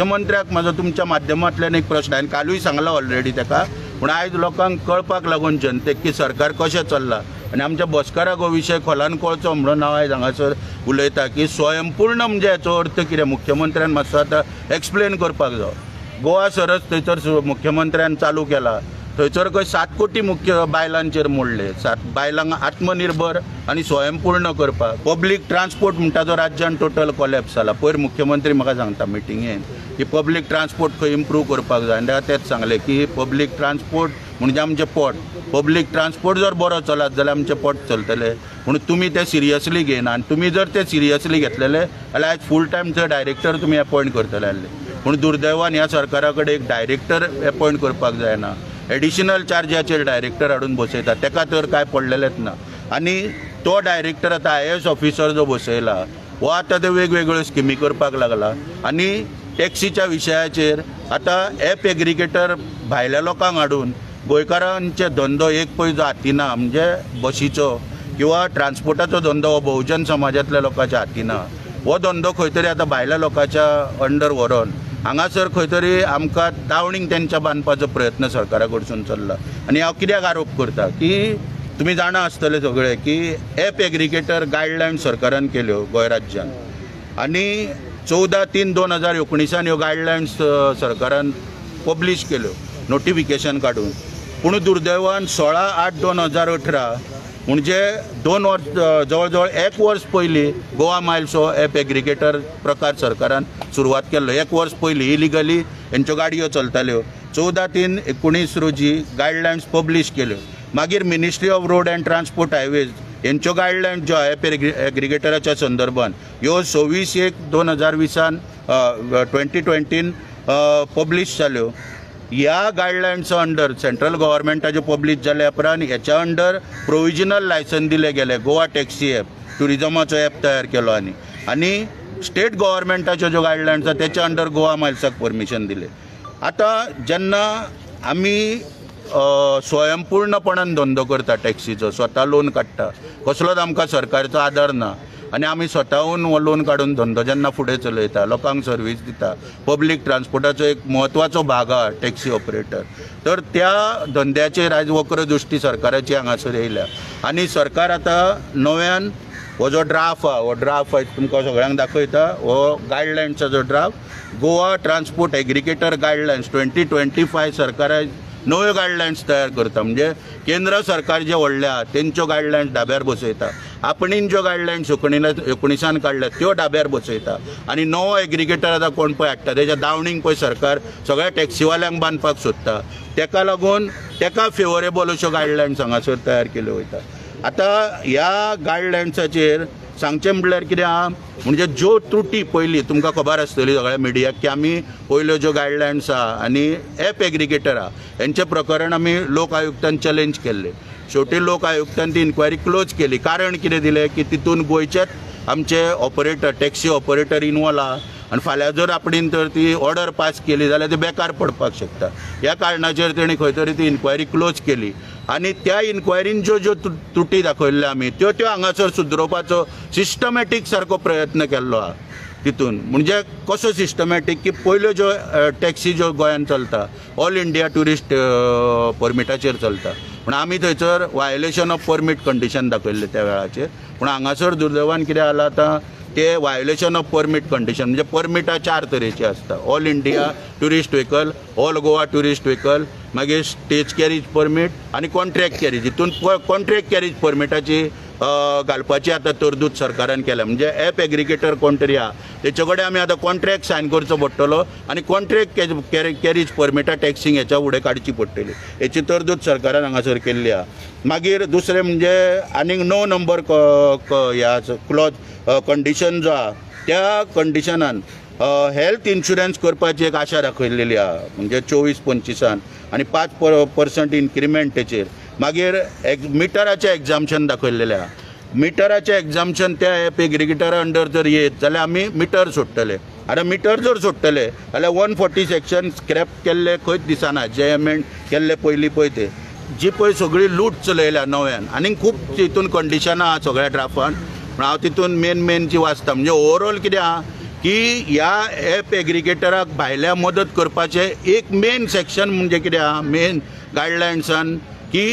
मुख्यमंत्र्याक माझो तुमच्या माध्यमांतल्यान एक प्रश्न आहे, कालूय सांगला ऑलरेडी ताका, पूण आयज लोकांक कळपाक लागून जनतेक की सरकार कशें चल्लां आनी आमच्या बसकाराक हो विशय खोलान कळचो म्हणून हांव आयज हांगासर उलयतां की स्वयंपूर्ण म्हणजे हाचो अर्थ कितें मुख्यमंत्र्यान मातसो आतां एक्सप्लेन करपाक जाय। गोवा सरस थंयसर मुख्यमंत्र्यान चालू केला, थंयसर खंय 7 कोटी मुख्य बायलांचेर मोडले, 7 बायलांक आत्मनिर्भर आनी स्वयंपूर्ण करपाक। पब्लीक ट्रान्सपोर्ट म्हणटा जो राज्यान टोटल कॉलेप्स जाला। पयर मुख्यमंत्री म्हाका सांगता मिटिंगेन की पब्लीक ट्रान्सपोर्ट खंय इम्प्रूव करपाक जाय, आनी ताका तेच सांगले की पब्लीक ट्रान्सपोर्ट म्हणजे आमचें पोट, पब्लीक ट्रान्सपोर्ट जर बरो चलत जाल्यार आमचें पोट चलतलें, म्हणून तुमी ते सिरियसली घेयना, आनी तुमी जर ते सिरियसली घेतलेले जाल्यार आयज फूल टायम थंय डायरेक्टर तुमी अपॉयंट करतले आसले, पूण दुर्दैवान ह्या सरकारा कडेन एक डायरेक्टर अपॉयंट करपाक जायना, एडिशनल चार्जाचेर डायरेक्टर हाडून बसयता, ताका तर काय पडलेलेच ना। आनी तो डायरेक्टर आतां IAS ऑफिसर जो बसयला हो आतां ते वेगवेगळ्यो स्किमी करपाक लागला। आनी टॅक्सीच्या विशयाचेर आतां ॲप एग्रिगेटर भायल्या लोकांक हाडून गोंयकारांचे धंदो एक पयसो हातीना, म्हणजे बशीचो किंवा ट्रान्सपोर्टाचो धंदो हो बहुजन समाजांतल्या लोकांच्या हातीना, हो धंदो खंय तरी आतां भायल्या लोकांच्या अंडर व्हरोन हांगासर खंय तरी आमकां दावणीक तेंच्या बांदपाचो प्रयत्न सरकारा कडसून चल्ला। आनी हांव कित्याक आरोप करता की तुमी जाणा आसतले सगळे की ॲप एग्रिगेटर गायडलायन सरकारान केल्यो गोंय राज्यान, आनी 14/3/2019 ह्यो गायडलायन्स सरकारान पब्लीश केल्यो नोटिफिकेशन काडून, पूण दुर्दैवान 16/8/2018 म्हणजे 2 वर्स जवळ जवळ 1 वर्स पयलीं गोवा मायल्स हो ॲप एग्रिगेटर प्रकार सरकारान सुरवात केल्लो। 1 वर्स पयलीं इलिगली हेंच्यो गाडयो चलताल्यो। 14/3/19 रोजी गायडलायन्स पब्लीश केल्यो। मागीर ministry of road and transport highways हेंच्यो गायडलायन्स ज्यो ॲप एग्रिगेटराच्या संदर्भान ह्यो 26/1/2020 2020 पब्लीश जाल्यो। ह्या गायडलायन्सा अंडर सेंट्रल गव्हर्मेंटाच्यो पब्लीश जाल्या उपरांत हेच्या अंडर प्रोविजनल लायसन दिले गेले। गोवा टॅक्सी ॲप ट्युरिजमाचो ॲप तयार केलो आनी स्टेट गव्हर्मेंटाच्यो ज्यो गायडलायन्स आसा तेच्या अंडर गोवा मायल्साक परमिशन दिले। आतां जेन्ना आमी स्वयंपूर्णपणान धंदो करता टॅक्सीचो, स्वता लोन काडटा, कसलोच आमकां सरकारचो आदार ना, आनी आमी स्वताहून हो लोन काडून धंदो जेन्ना फुडें चलयता, लोकांक सर्वीस दिता, पब्लीक ट्रान्सपोर्टाचो एक म्हत्वाचो भाग आहा टॅक्सी ऑपरेटर, तर त्या धंद्याचेर आयज वक्र दृश्टी सरकाराची हांगासर येयल्या। आनी सरकार आतां नव्यान हो जो ड्राफ्ट आहा, हो ड्राफ्ट आयज तुमकां सगळ्यांक दाखयता, हो गायडलायन्साचो draft Goa transport aggregator guidelines 2025 सरकार आयज नव्यो गायडलायन्स तयार करता, म्हणजे केंद्र सरकार जे व्हडले आहा तेंच्यो गायडलायन्स डाब्यार बसयता, आपणीन ज्यो गायडलायन्स 1919 काडल्यात त्यो डाब्यार बसयता, आनी नवो एग्रिगेटर आतां कोण पळय हाडटा तेच्या दावणीक पळय सरकार सगळ्या टॅक्सीवाल्यांक बांदपाक सोदता, ताका लागून ताका फेवरेबल अश्यो गायडलायन्स हांगासर तयार केल्यो वयता। आतां ह्या गायडलायन्साचेर सांगचें म्हटल्यार कितें आहा, म्हणजे ज्यो त्रुटी पयलीं तुमकां खबर आसतली सगळ्या मिडियाक की आमी पयल्यो ज्यो गायडलायन्स आहा आनी ॲप एग्रिगेटर आहा हेंचें प्रकरण आमी लोक आयुक्तान चॅलेंज केल्लें। शेवटी लोक आयुक्तान ती इन्क्वायरी क्लोज केली। कारण कितें दिलें की तितून गोंयचेच आमचे ऑपरेटर टॅक्सी ऑपरेटर इनवॉल्व आहा, आनी फाल्यां जर आपणीन तर ती ऑर्डर पास केली जाल्यार ते बेकार पडपाक शकता। ह्या कारणाचेर तेणी खंय तरी ती इन्क्वायरी क्लोज केली, आनी त्या इन्क्वायरीन ज्यो ज्यो त्रुटी दाखयल्ल्यो आमी त्यो हांगासर सुदरोवपाचो सिस्टमॅटीक सारको प्रयत्न केल्लो आहा तितून। म्हणजे कसो सिस्टमॅटीक की पयल्यो ज्यो टॅक्सी ज्यो गोंयांत चलता ऑल इंडिया ट्युरिस्ट परमिटाचेर चलता, पूण आमी थंयसर वायोलेशन ऑफ परमीट कंडिशन दाखयल्ले त्या वेळाचेर, पूण हांगासर दुर्दैवान कितें जालां आतां ते वायोलेशन ऑफ परमीट कंडिशन म्हणजे परमिटां 4 तरेची आसता, all India tourist vehicle, all Goa tourist vehicle, मागीर स्टेज कॅरेज परमीट आनी कॉन्ट्रॅक्ट कॅरेज। हितून कॉन्ट्रॅक्ट कॅरेज परमिटाची घालपाची आतां तरतूद सरकारान केल्या, म्हणजे ॲप एग्रिगेटर कोण तरी आहा तेचे कडेन आमी आतां कॉन्ट्रॅक्ट सायन करचो पडटलो आनी कॉन्ट्रॅक्ट कॅरेज परमिटां टॅक्सींग हेच्या फुडें काडची पडटली, हेची तरतूद सरकारान हांगासर केल्ली आहा। मागीर दुसरें म्हणजे आनीक 9 नंबर ह्या क्लॉज कंडिशन जो आहा त्या कंडिशनान हेल्थ इन्शुरन्स करपाची एक आशा दाखयलेली आहा, म्हणजे 24-25 आनी 5% इन्क्रिमेंट तेचेर। मागीर मिटराचें एग्जाम्शन दाखयलेलें आहा। मिटराचें एग्जाम्शन त्या ॲप एग्रिगेटरा अंडर जर येत जाल्यार आमी मिटर सोडटले। आतां मिटर जर सोडटले जाल्यार 140 सेक्शन स्क्रॅप केल्ले खंयच दिसना, जे अमेंड केल्ले पयलीं पळय ते जी पळय सगळी लूट चलयल्या नव्यान, आनीक खूब तितून कंडिशनां आहा सगळ्या ड्राफ्टान, पूण हांव तितून मेन जी वाचता म्हणजे ओवरऑल कितें आहा की ह्या ॲप एग्रिगेटराक भायल्या मदत करपाचें एक मेन सेक्शन म्हणजे कितें आहा, मेन गायडलायन्सान की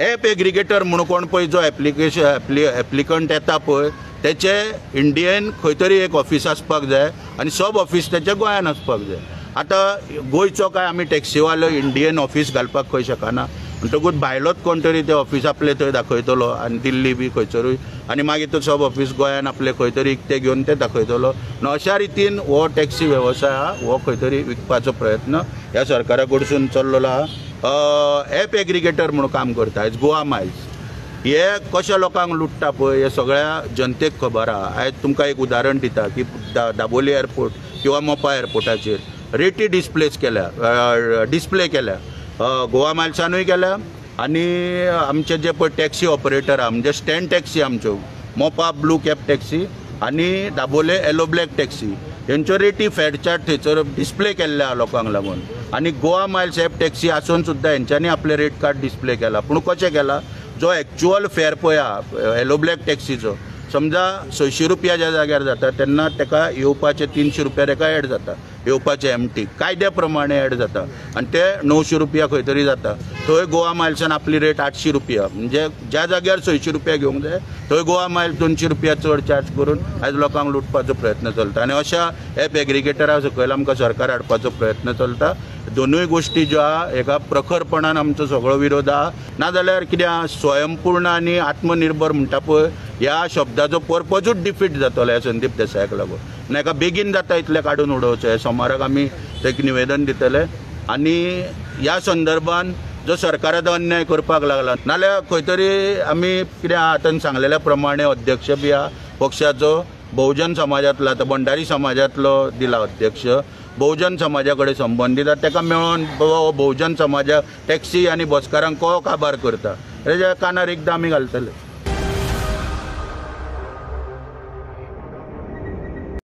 ॲप एग्रिगेटर म्हणून कोण पळय जो एप्लिकंट येता पळय तेचे इंडियेन खंय तरी एक ऑफिस आसपाक जाय आनी सब ऑफिस तेच्या गोंयान आसपाक जाय. आतां गोंयचो काय आमी टॅक्सीवालो इंडियन ऑफिस घालपाक खंय शकना, म्हणटकूच भायलोच कोण तरी ते ऑफिस आपले थंय दाखयतलो आनी दिल्ली बी खंयसरूय आनी मागीर तो सब ऑफिस गोंयान आपले खंय तरी ते घेवन ते दाखयतलो. अशा रितीन हो टॅक्सी वेवसाय आहा हो खंय तरी विकपाचो प्रयत्न ह्या सरकारा कडसून चल्लेलो आहा. ॲप एग्रिगेटर म्हणून काम करता आयज गोवा मायल्स हे कशा लोकांक लुटता पळय हे सगळ्या जनतेक खबर आहा. आयज तुमकां एक उदाहरण दिता की दाबोली एअरपोर्ट किंवा मोपा एअरपोर्टाचेर रेटी डिस्प्ले केल्या गोवा मायल्सानूय केल्या आनी आमचे जे पळय टॅक्सी ऑपरेटर आहा म्हणजे स्टँड टॅक्सी आमच्यो मोपा ब्लू कॅब टॅक्सी आनी दाबोले येलो ब्लॅक टॅक्सी हेंच्यो रेटी फेड चार्ट थंयसर डिस्प्ले केल्ले आहा लोकांक लागून. आनी गोवा मायल्स ॲप टॅक्सी आसून सुद्दां हेंच्यांनी आपले रेट कार्ड डिस्प्ले केला. पूण कशें केला, जो एक्चुअल फेअर पळय आहा येलो ब्लॅक टॅक्सीचो समजा 600 रुपया ज्या जाग्यार जाता तेन्ना तेका येवपाचे 300 रुपया तेका एड जाता, येवपाचे एमटी कायद्या प्रमाणे एड जाता आनी ते 900 रुपया खंय तरी जाता. थंय गोवा मायल्सान आपली रेट 800 रुपया म्हणजे ज्या जाग्यार 600 रुपया घेवंक जाय थंय गोवा मायल्स 200 रुपया चड चार्ज करून आयज लोकांक लुटपाचो प्रयत्न चलता. आनी अशा ॲप एग्रिगेटरा सकयल आमकां सरकार हाडपाचो प्रयत्न चलता. दोनूय गोष्टी ज्यो आहा हेका प्रखरपणान आमचो सगळो विरोध आहा. नाजाल्यार कितें आहा, स्वयंपूर्ण आनी आत्मनिर्भर म्हणटा पळय ह्या शब्दाचो पर्पजूच डिफीट जातलो ह्या संदीप देसायाक लागून. आनी हेका बेगीन जाता इतलें काडून उडोवचें. सोमाराक आमी एक निवेदन दितले आनी ह्या संदर्भान जो सरकाराचो अन्याय करपाक लागला नाल्यार खंय तरी आमी कितें आतां सांगलेल्या प्रमाणे अध्यक्ष बी आहा पक्षाचो बहुजन समाजातलो आतां भंडारी समाजातलो दिला अध्यक्ष बहुजन समाजा कडेन संबंदीत ताका मेळोन बहुजन समाजाक टॅक्सी आनी बसकारांक को काबार करता हेज्या कानार एकदां आमी घालतले.